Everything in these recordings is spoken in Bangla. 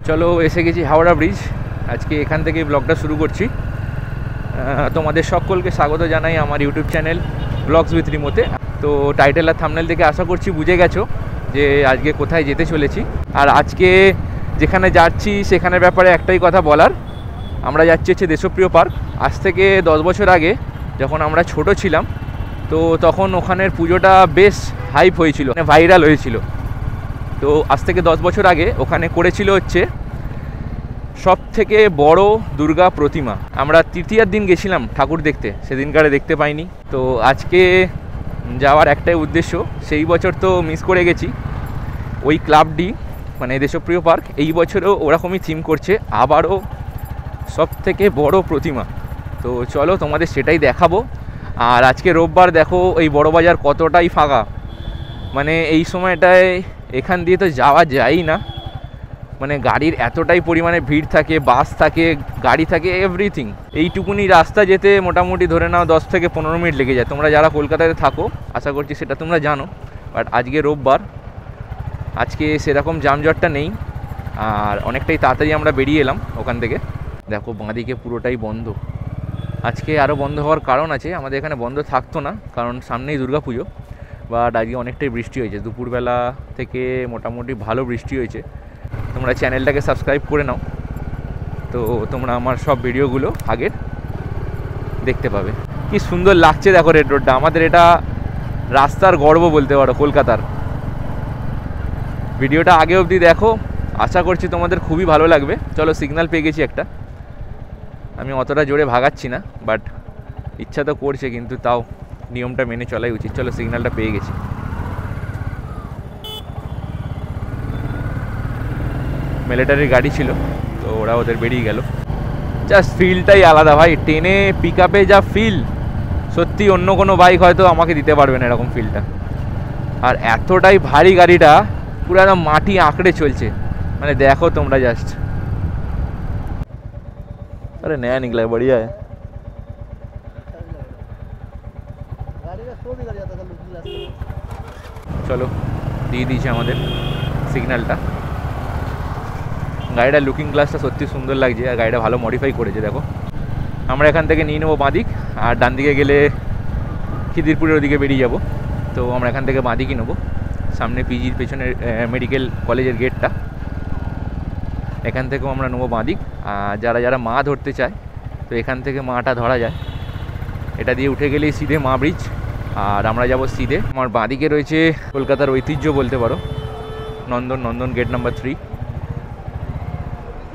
চলো এসে গেছি হাওড়া ব্রিজ। আজকে এখান থেকে ব্লগটা শুরু করছি। তোমাদের সকলকে স্বাগত জানাই আমার ইউটিউব চ্যানেল ব্লগস উইথ রিমোতে। তো টাইটেল আর থাম্বনেল থেকে আশা করছি বুঝে গেছো যে আজকে কোথায় যেতে চলেছি। আর আজকে যেখানে যাচ্ছি সেখানের ব্যাপারে একটাই কথা বলার, আমরা যাচ্ছি হচ্ছে দেশপ্রিয় পার্ক। আজ থেকে 10 বছর আগে যখন আমরা ছোট ছিলাম, তো তখন ওখানের পুজোটা বেশ হাইপ হয়েছিল, মানে ভাইরাল হয়েছিল। তো আজ থেকে 10 বছর আগে ওখানে করেছিল হচ্ছে সব থেকে বড় দুর্গা প্রতিমা। আমরা তৃতীয়ার দিন গেছিলাম ঠাকুর দেখতে, সেদিনকারে দেখতে পাইনি। তো আজকে যাওয়ার একটাই উদ্দেশ্য, সেই বছর তো মিস করে গেছি। ওই ক্লাবটি মানে দেশপ্রিয় পার্ক এই বছরও ওরকমই থিম করছে, আবারও সব থেকে বড় প্রতিমা। তো চলো তোমাদের সেটাই দেখাবো। আর আজকে রোববার, দেখো এই বড় বাজার কতটাই ফাঁকা, মানে এই সময়টায় এখান দিয়ে তো যাওয়া যায়ই না। মানে গাড়ির এতটাই পরিমাণে ভিড় থাকে, বাস থাকে, গাড়ি থাকে, এভরিথিং। এইটুকুনি রাস্তা যেতে মোটামুটি ধরে নাও 10 থেকে 15 মিনিট লেগে যায়। তোমরা যারা কলকাতাতে থাকো আশা করছি সেটা তোমরা জানো। বাট আজকে রোববার, আজকে সেরকম যানজটটা নেই, আর অনেকটাই তাড়াতাড়ি আমরা বেরিয়ে এলাম ওখান থেকে। দেখো বাঁদিকে পুরোটাই বন্ধ। আজকে আরও বন্ধ হওয়ার কারণ আছে, আমাদের এখানে বন্ধ থাকতো না কারণ সামনেই দুর্গাপুজো। বাট আজকে অনেকটাই বৃষ্টি হয়েছে, দুপুরবেলা থেকে মোটামুটি ভালো বৃষ্টি হয়েছে। তোমরা চ্যানেলটাকে সাবস্ক্রাইব করে নাও, তো তোমরা আমার সব ভিডিওগুলো আগের দেখতে পাবে। কি সুন্দর লাগছে দেখো রেড রোডটা, আমাদের এটা রাস্তার গর্ব বলতে পারো কলকাতার। ভিডিওটা আগে অবধি দেখো, আশা করছি তোমাদের খুবই ভালো লাগবে। চলো সিগন্যাল পেয়ে গেছি একটা, আমি অতটা জোরে ভাগাচ্ছি না, বাট ইচ্ছা তো করছে, কিন্তু তাও নিয়মটা মেনে চলাই উচিত। চলো সিগন্যালটা পেয়ে গেছি। মিলিটারির গাড়ি ছিল, তো ওরা ওদের বেরিয়ে গেল। জাস্ট ফিলটাই আলাদা ভাই, ট্রেনে পিক আপে যা ফিল, সত্যি অন্য কোনো বাইক হয়তো আমাকে দিতে পারবে না এরকম ফিলটা। আর এতটাই ভারী গাড়িটা, পুরো একদম মাটি আঁকড়ে চলছে, মানে দেখো তোমরা জাস্ট। আরে নয়া নিকলা বড়িয়া। চলো দিয়ে দিয়েছে আমাদের সিগন্যালটা। গাড়িটার লুকিং গ্লাসটা সত্যি সুন্দর লাগছে, আর গাড়িটা ভালো মডিফাই করেছে দেখো। আমরা এখান থেকে নিয়ে নেবো বাঁদিক, আর ডান দিকে গেলে খিদিরপুরের ওদিকে বেরিয়ে যাব। তো আমরা এখান থেকে বাঁদিকই নেবো, সামনে পিজির পেছনের মেডিকেল কলেজের গেটটা, এখান থেকেও আমরা নেবো বাঁদিক। আর যারা যারা মা ধরতে চায়, তো এখান থেকে মাটা ধরা যায়, এটা দিয়ে উঠে গেলেই সিধে মা ব্রিজ, আর আমরা যাব সিধে। আমার বাঁদিকে রয়েছে কলকাতার ঐতিহ্য বলতে পারো, নন্দন গেট নাম্বার 3।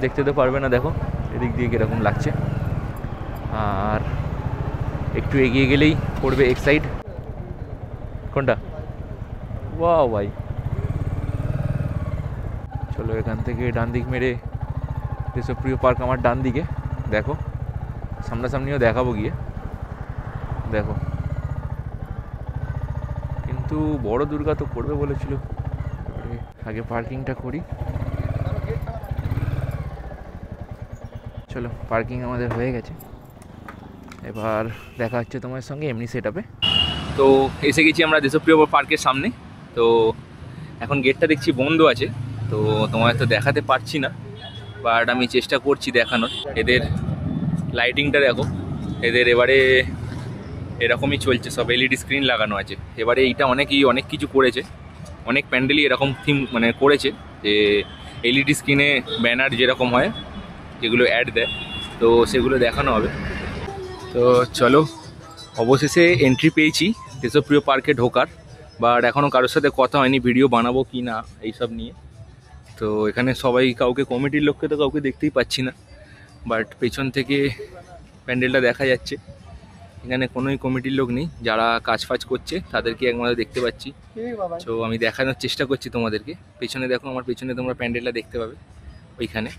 দেখতে তো পারবে না, দেখো এদিক দিয়ে কীরকম লাগছে। আর একটু এগিয়ে গেলেই পড়বে এক সাইড। কোনটা? ওয়াও ভাই, চলো এখান থেকে ডান দিক মেরে দেশপ্রিয় পার্ক আমার ডান দিকে। দেখো সামনাসামনিও দেখাবো গিয়ে, দেখো। কিন্তু বড় দুর্গা তো করবে বলেছিল, আগে পার্কিংটা করি। চলো পার্কিং আমাদের হয়ে গেছে, এবার দেখা হচ্ছে তোমার সঙ্গে এমনি সেট আপে। তো এসে গেছি আমরা দেশপ্রিয় পার্কের সামনে। তো এখন গেটটা দেখছি বন্ধ আছে, তো তোমায় তো দেখাতে পারছি না, বাট আমি চেষ্টা করছি দেখানোর। এদের লাইটিংটা দেখো, এদের এবারে এরকমই চলছে, সব এলইডি স্ক্রিন লাগানো আছে। এবারে এইটা অনেক কিছু করেছে, অনেক প্যান্ডেলই এরকম থিম মানে করেছে যে এলইডি স্ক্রিনে ব্যানার যেরকম হয়, যেগুলো অ্যাড দেয়, তো সেগুলো দেখানো হবে। তো চলো অবশেষে এন্ট্রি পেয়েছি দেশপ্রিয় পার্কে ঢোকার, বাট এখনও কারোর সাথে কথা হয়নি ভিডিও বানাবো কি না এইসব নিয়ে। তো এখানে সবাই, কাউকে কমিটির লোককে তো কাউকে দেখতেই পাচ্ছি না, বাট পেছন থেকে প্যান্ডেলটা দেখা যাচ্ছে। এখানে কোনোই কমিটির লোক নেই, যারা কাজ ফাজ করছে তাদেরকে একমাত্র দেখতে পাচ্ছি। তো আমি দেখানোর চেষ্টা করছি তোমাদেরকে। পেছনে দেখো, আমার পেছনে তোমরা প্যান্ডেলটা দেখতে পাবে ওইখানে।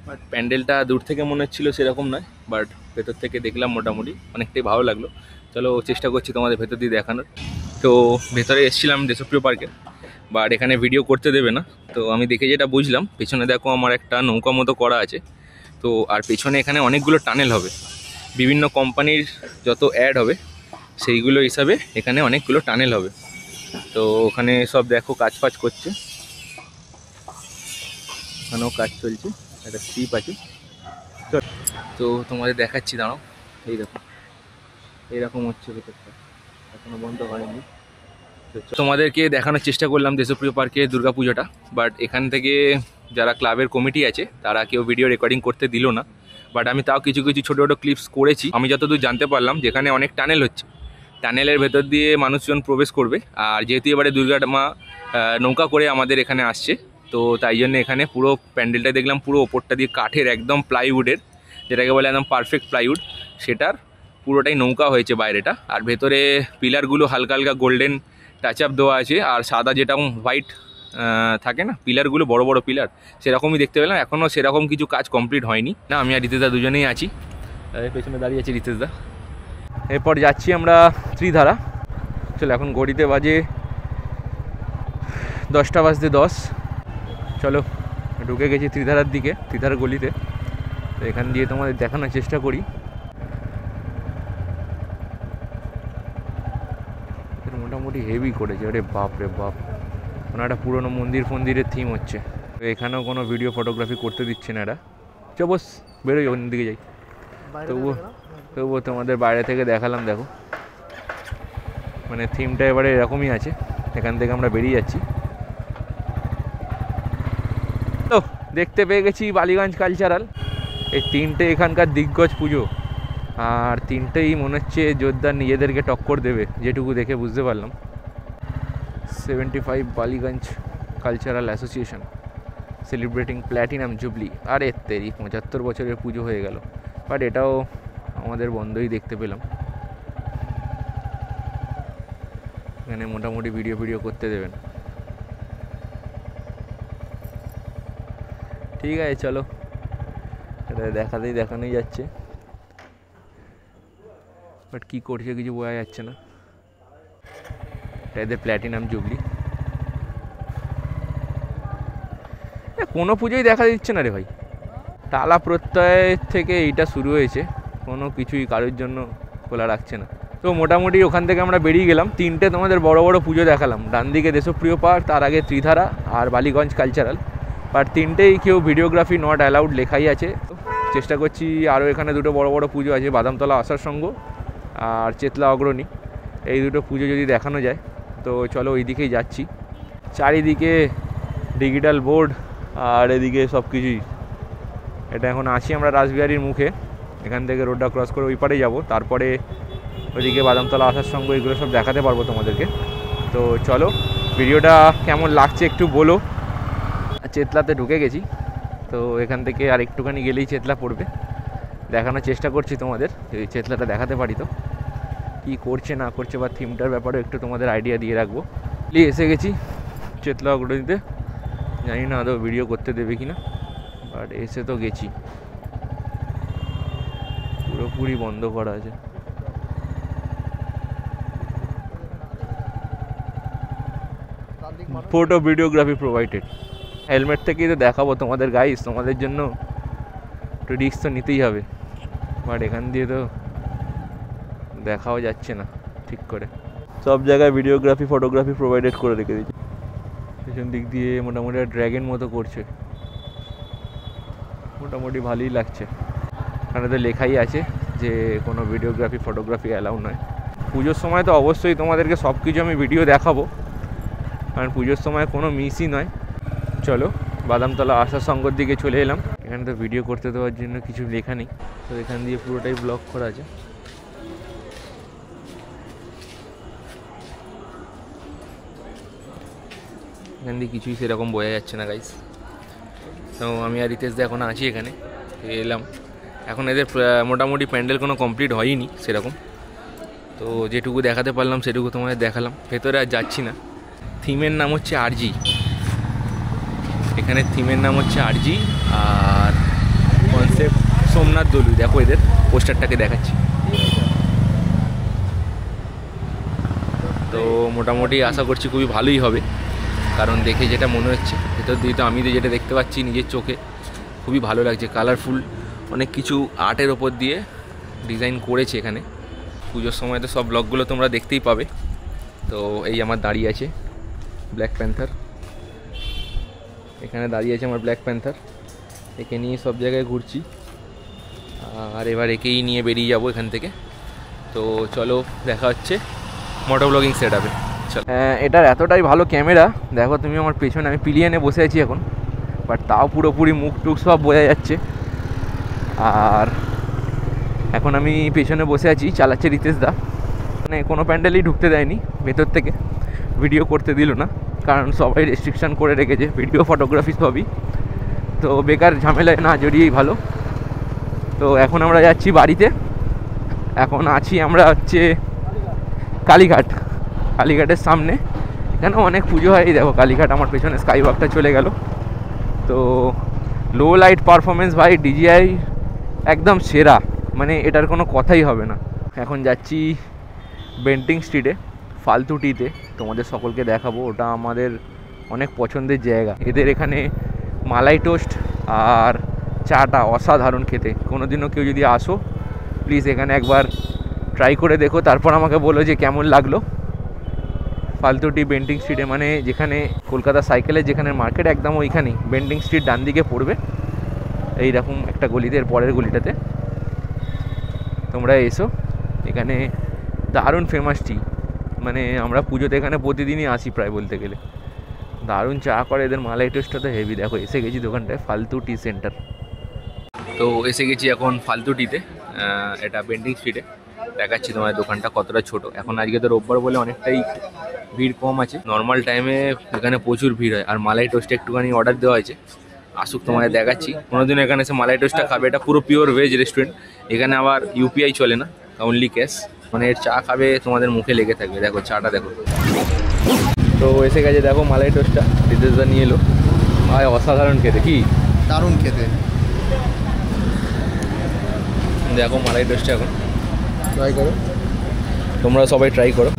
বাট প্যান্ডেলটা দূর থেকে মনে হচ্ছিলো সেরকম নয়, বাট ভেতর থেকে দেখলাম মোটামুটি অনেকটাই ভালো লাগলো। চলো চেষ্টা করছি তোমাদের ভেতর দিয়ে দেখানোর। তো ভেতরে এসেছিলাম দেশপ্রিয় পার্কে, বাট এখানে ভিডিও করতে দেবে না। তো আমি দেখে যেটা বুঝলাম, পেছনে দেখো আমার একটা নৌকা মতো করা আছে। তো আর পেছনে এখানে অনেকগুলো টানেল হবে, বিভিন্ন কোম্পানির যত অ্যাড হবে সেইগুলো হিসাবে এখানে অনেকগুলো টানেল হবে। তো ওখানে সব দেখো কাজ ফাজ করছে। ওখানেও কাজ চলছে, একটা স্লিপ আছে। তো তোমাদের দেখাচ্ছি, দাঁড়াও। এই দেখো এইরকম হচ্ছে ভেতরটা, এখনো বন্ধ হয়নি। তোমাদেরকে দেখানোর চেষ্টা করলাম দেশপ্রিয় পার্কে দুর্গাপুজোটা, বাট এখান থেকে যারা ক্লাবের কমিটি আছে তারা কেউ ভিডিও রেকর্ডিং করতে দিল না। বাট আমি তাও কিছু কিছু ছোটো ছোটো ক্লিপস করেছি। আমি যতদূর জানতে পারলাম যেখানে অনেক টানেল হচ্ছে, টানেলের ভেতর দিয়ে মানুষজন প্রবেশ করবে। আর যেহেতু এবারে দুর্গা মা নৌকা করে আমাদের এখানে আসছে, তো তাই জন্য এখানে পুরো প্যান্ডেলটা দেখলাম পুরো ওপরটা দিয়ে কাঠের, একদম প্লাইউডের, যেটাকে বলে একদম পারফেক্ট প্লাইউড, সেটার পুরোটাই নৌকা হয়েছে বাইরেটা। আর ভেতরে পিলারগুলো হালকা হালকা গোল্ডেন টাচ আপ দেওয়া আছে, আর সাদা যেটা হোয়াইট থাকে না পিলারগুলো, বড় বড় পিলার, সেরকমই দেখতে পেলাম। এখনও সেরকম কিছু কাজ কমপ্লিট হয়নি। না, আমি আর রিতেশদা দুজনেই আছি, পেছনে দাঁড়িয়ে আছি রিতেশদা। এরপর যাচ্ছি আমরা ত্রিধারা। চলো, এখন ঘড়িতে বাজে 10:10। চলো, ঢুকে গেছি ত্রিধারার দিকে, ত্রিধারা গলিতে। তো এখান দিয়ে তোমাদের দেখানোর চেষ্টা করি। মোটামুটি হেভি করেছে, আরে বাপ রে বাপ, মানে একটা পুরোনো মন্দিরের থিম হচ্ছে। তো এখানেও কোনো ভিডিও ফটোগ্রাফি করতে দিচ্ছে না এরা। চো বস, বেরোই, অন্যদিকে যাই। তবুও তোমাদের বাইরে থেকে দেখালাম, দেখো মানে থিমটা এবারে এরকমই আছে। এখান থেকে আমরা বেরিয়ে যাচ্ছি। তো দেখতে পেয়ে গেছি বালিগঞ্জ কালচারাল। এই তিনটে এখানকার দিগ্গজ পুজো, আর তিনটেই মনে হচ্ছে জোরদার নিজেদেরকে টক্কর দেবে, যেটুকু দেখে বুঝতে পারলাম। 75 Ballygunge cultural association celebrating platinum jubilee. আরে তেরি, 75 বছরের পুজো হয়ে গেল। বাট এটাও আমাদের বন্ধই দেখতে পেলাম। এখানে মোটামুটি ভিডিও করতে দেবেন। ঠিক আছে, চলো, এটা দেখানোই যাচ্ছে, বাট কী করছে কিছু বোঝা যাচ্ছে না। এদের প্ল্যাটিনাম জুবলি, কোনো পুজোই দেখা দিচ্ছে না রে ভাই। টালা প্রত্যয়ের থেকে এইটা শুরু হয়েছে, কোনো কিছুই কারোর জন্য খোলা রাখছে না। তো মোটামুটি ওখান থেকে আমরা বেরিয়ে গেলাম। তিনটে তোমাদের বড় বড় পুজো দেখালাম, ডান দিকে দেশপ্রিয় পার্ক, তার আগে ত্রিধারা, আর বালিগঞ্জ কালচারাল। বাট তিনটেই কেউ ভিডিওগ্রাফি নট অ্যালাউড লেখাই আছে। চেষ্টা করছি, আরও এখানে দুটো বড় বড় পুজো আছে, বাদামতলা আশার সংঘ আর চেতলা অগ্রণী, এই দুটো পুজো যদি দেখানো যায়। তো চলো, ওই দিকেই যাচ্ছি। চারিদিকে ডিজিটাল বোর্ড, আর এদিকে সব কিছুই। এটা এখন আছি আমরা রাসবিহারীর মুখে, এখান থেকে রোডটা ক্রস করে ওই পারে যাবো, তারপরে ওইদিকে বাদামতলা আসার সঙ্গে এগুলো সব দেখাতে পারবো তোমাদেরকে। তো চলো, ভিডিওটা কেমন লাগছে একটু বলো। চেতলাতে ঢুকে গেছি, তো এখান থেকে আর একটুখানি গেলেই চেতলা পড়বে। দেখানোর চেষ্টা করছি তোমাদের, যদি চেতলাটা দেখাতে পারি তো, কী করছে না করছে বা থিমটার ব্যাপারে একটু তোমাদের আইডিয়া দিয়ে রাখবো। এসে গেছি চেতলা অগ্রণীতে, জানি না আদৌ ভিডিও করতে দেবে কি না, বাট এসে তো গেছি। পুরোপুরি বন্ধ করা আছে। Photo videography provided. হেলমেট থেকেই তো দেখাবো তোমাদের গাইস, তোমাদের জন্য একটু রিস্ক তো নিতেই হবে। বাট এখান দিয়ে তো দেখাও যাচ্ছে না ঠিক করে। সব জায়গায় ভিডিওগ্রাফি ফটোগ্রাফি প্রোভাইডেড করে রেখে দিয়েছে। পেছন দিক দিয়ে মোটামুটি ড্র্যাগন মতো করছে, মোটামুটি ভালোই লাগছে। এখানে তো লেখাই আছে যে কোনো ভিডিওগ্রাফি ফটোগ্রাফি অ্যালাউ নয়। পুজোর সময় তো অবশ্যই তোমাদেরকে সব কিছু আমি ভিডিও দেখাবো, কারণ পুজোর সময় কোনো মিসই নয়। চলো, বাদামতলা আশা সংঘর দিকে চলে এলাম। এখানে তো ভিডিও করতে দেওয়ার জন্য কিছু লেখা নেই, তো এখান দিয়ে পুরোটাই ব্লক করা আছে। এখান দিয়ে কিছুই সেরকম বোঝা যাচ্ছে না গাইস। তো আমি আর রিতেশদা এখন আছি এখানে, এলাম। এখন এদের মোটামুটি প্যান্ডেল কোনো কমপ্লিট হয়নি সেরকম, তো যেটুকু দেখাতে পারলাম সেটুকু তোমাদের দেখালাম। ভেতরে আর যাচ্ছি না। থিমের নাম হচ্ছে আরজি, এখানে থিমের নাম হচ্ছে আরজি, আর কনসেপ্ট সোমনাথ দলু। দেখো এদের পোস্টারটাকে দেখাচ্ছি। তো মোটামুটি আশা করছি খুবই ভালোই হবে, কারণ দেখে যেটা মনে হচ্ছে, ভেতর দিয়ে তো আমি তো যেটা দেখতে পাচ্ছি নিজের চোখে, খুবই ভালো লাগছে। কালারফুল অনেক কিছু আর্টের ওপর দিয়ে ডিজাইন করেছে এখানে। পুজোর সময় তো সব ব্লগগুলো তোমরা দেখতেই পাবে। তো এই আমার দাঁড়িয়ে আছে ব্ল্যাক প্যান্থার, এখানে দাঁড়িয়ে আছে আমার ব্ল্যাক প্যান্থার, একে নিয়ে সব জায়গায় ঘুরছি, আর এবার একেই নিয়ে বেরিয়ে যাবো এখান থেকে। তো চলো দেখা হচ্ছে মোটো ব্লগিং সেট আপে। চলো, এটার এতটাই ভালো ক্যামেরা, দেখো তুমি আমার পেছনে, আমি পিলিয়নে বসে আছি এখন, বাট তাও পুরোপুরি মুখ টুক সব বোঝা যাচ্ছে। আর এখন আমি পেছনে বসে আছি, চালাচ্ছে রিতেশ দা। মানে কোনো প্যান্ডেলই ঢুকতে দেয়নি ভেতর থেকে, ভিডিও করতে দিল না, কারণ সবাই রেস্ট্রিকশান করে রেখেছে ভিডিও ফটোগ্রাফি সবই। তো বেকার ঝামেলায় না জড়িয়েই ভালো। তো এখন আমরা যাচ্ছি বাড়িতে। এখন আছি আমরা হচ্ছে কালীঘাট, কালীঘাটের সামনে। এখানে অনেক পুজো হয়, দেখো কালীঘাট আমার পেছনে স্কাই ওয়াকটা চলে গেল। তো লো লাইট পারফরমেন্স ভাই ডিজিআই একদম সেরা, মানে এটার কোনো কথাই হবে না। এখন যাচ্ছি বেন্টিং স্ট্রিটে, ফালতু টিতে, তোমাদের সকলকে দেখাবো। ওটা আমাদের অনেক পছন্দের জায়গা। এদের এখানে মালাই টোস্ট আর চাটা অসাধারণ খেতে। কোনোদিনও কেউ যদি আসো প্লিজ এখানে একবার ট্রাই করে দেখো, তারপর আমাকে বলো যে কেমন লাগলো। ফালতু টি বেন্টিং স্ট্রিটে, মানে যেখানে কলকাতা সাইকেলের যেখানে মার্কেট একদম ওইখানেই, বেন্টিং স্ট্রিট ডান দিকে পড়বে এইরকম একটা গলিতে, এর পরের গলিটাতে তোমরা এসো। এখানে দারুণ ফেমাস টি, মানে আমরা পুজোতে এখানে প্রতিদিনই আসি প্রায় বলতে গেলে। দারুণ চা করে, এদের মালাই টোস্টটা তো হেভি। দেখো এসে গেছি দোকানটায়, ফালতু টি সেন্টার। তো এসে গেছি এখন ফালতু টিতে, এটা বেন্টিং স্ট্রিটে। দেখাচ্ছি তোমার দোকানটা কতটা ছোট। এখন আজকে তো রোববার বলে অনেকটাই ভিড় কম আছে, নর্মাল টাইমে এখানে প্রচুর ভিড় হয়। আর মালাই টোস্টে একটুখানি অর্ডার দেওয়া হয়েছে, আসুক তোমাদের দেখাচ্ছি। কোনোদিনও এখানে এসে মালাই টোস্টটা খাবে, এটা পুরো পিওর ভেজ রেস্টুরেন্ট। এখানে আবার ইউপিআই চলে না, অনলি ক্যাশ। মানে এর চা খাবে তোমাদের মুখে লেগে থাকবে। দেখো চাটা দেখো। তো এসে গেছে দেখো মালাই টোস্টটা, রিতেশদা নিয়ে এলো। ভাই অসাধারণ খেতে, কি দারুণ খেতে। দেখো মালাই টোস্টটা এখন ট্রাই করো, তোমরা সবাই ট্রাই করো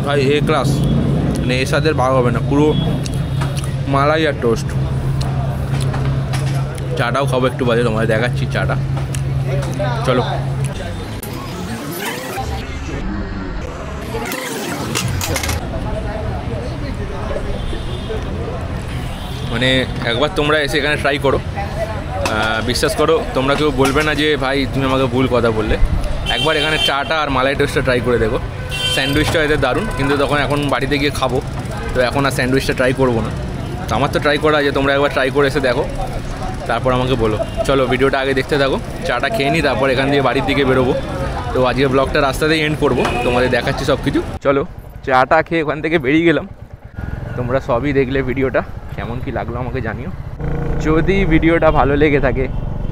ভাই, এ ক্লাস। মানে এর সাথে ভাগ হবে না, পুরো মালাই আর টোস্ট। চাটাও খাবো একটু বাজে, তোমাদের দেখাচ্ছি চাটা। চলো, মানে একবার তোমরা এসে এখানে ট্রাই করো, বিশ্বাস করো তোমরা কেউ বলবে না যে ভাই তুমি আমাকে ভুল কথা বললে। একবার এখানে চাটা আর মালাই টোস্টটা ট্রাই করে দেখো। স্যান্ডউইচটা এদের দারুণ, কিন্তু তখন এখন বাড়িতে গিয়ে খাবো, তো এখন আর স্যান্ডউইচটা ট্রাই করবো না। তো আমার তো ট্রাই করা আছে, তোমরা একবার ট্রাই করে এসে দেখো, তারপর আমাকে বলো। চলো ভিডিওটা আগে দেখতে থাকো, চাটা খেয়ে নিই, তারপর এখান দিয়ে বাড়ির দিকে বেরোবো। তো আজকে ব্লগটা রাস্তাতেই এন্ড করবো, তোমাদের দেখাচ্ছি সব কিছু। চলো চাটা খেয়ে ওখান থেকে বেরিয়ে গেলাম। তোমরা সবই দেখলে ভিডিওটা, কেমন কি লাগলো আমাকে জানিও। যদি ভিডিওটা ভালো লেগে থাকে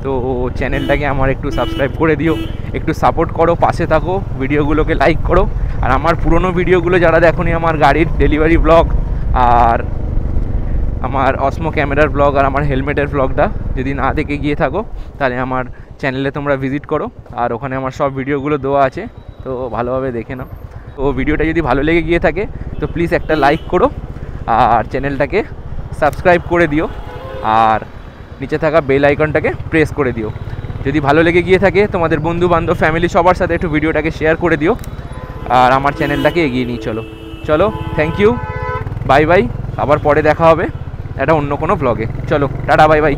তো চ্যানেলটাকে আমার একটু সাবস্ক্রাইব করে দিও, একটু সাপোর্ট করো, পাশে থাকো, ভিডিওগুলোকে লাইক করো। আর আমার পুরনো ভিডিওগুলো যারা দেখোনি, আমার গাড়ির ডেলিভারি ব্লগ আর আমার অসমো ক্যামেরার ব্লগ আর আমার হেলমেটের ব্লগটা যদি না দেখে গিয়ে থাকো, তাহলে আমার চ্যানেলে তোমরা ভিজিট করো। আর ওখানে আমার সব ভিডিওগুলো দেওয়া আছে, তো ভালোভাবে দেখে নাও। তো ভিডিওটা যদি ভালো লেগে গিয়ে থাকে তো প্লিজ একটা লাইক করো, আর চ্যানেলটাকে সাবস্ক্রাইব করে দিও, আর নিচে থাকা বেল আইকনটাকে প্রেস করে দিও। যদি ভালো লেগে গিয়ে থাকে তোমাদের বন্ধু বান্ধব ফ্যামিলি সবার সাথে একটু ভিডিওটাকে শেয়ার করে দিও, আর আমার চ্যানেলটাকে এগিয়ে নিয়ে চলো। চলো, থ্যাংক ইউ, বাই বাই। আবার পরে দেখা হবে একটা অন্য কোনো ব্লগে। চলো টাটা, বাই বাই।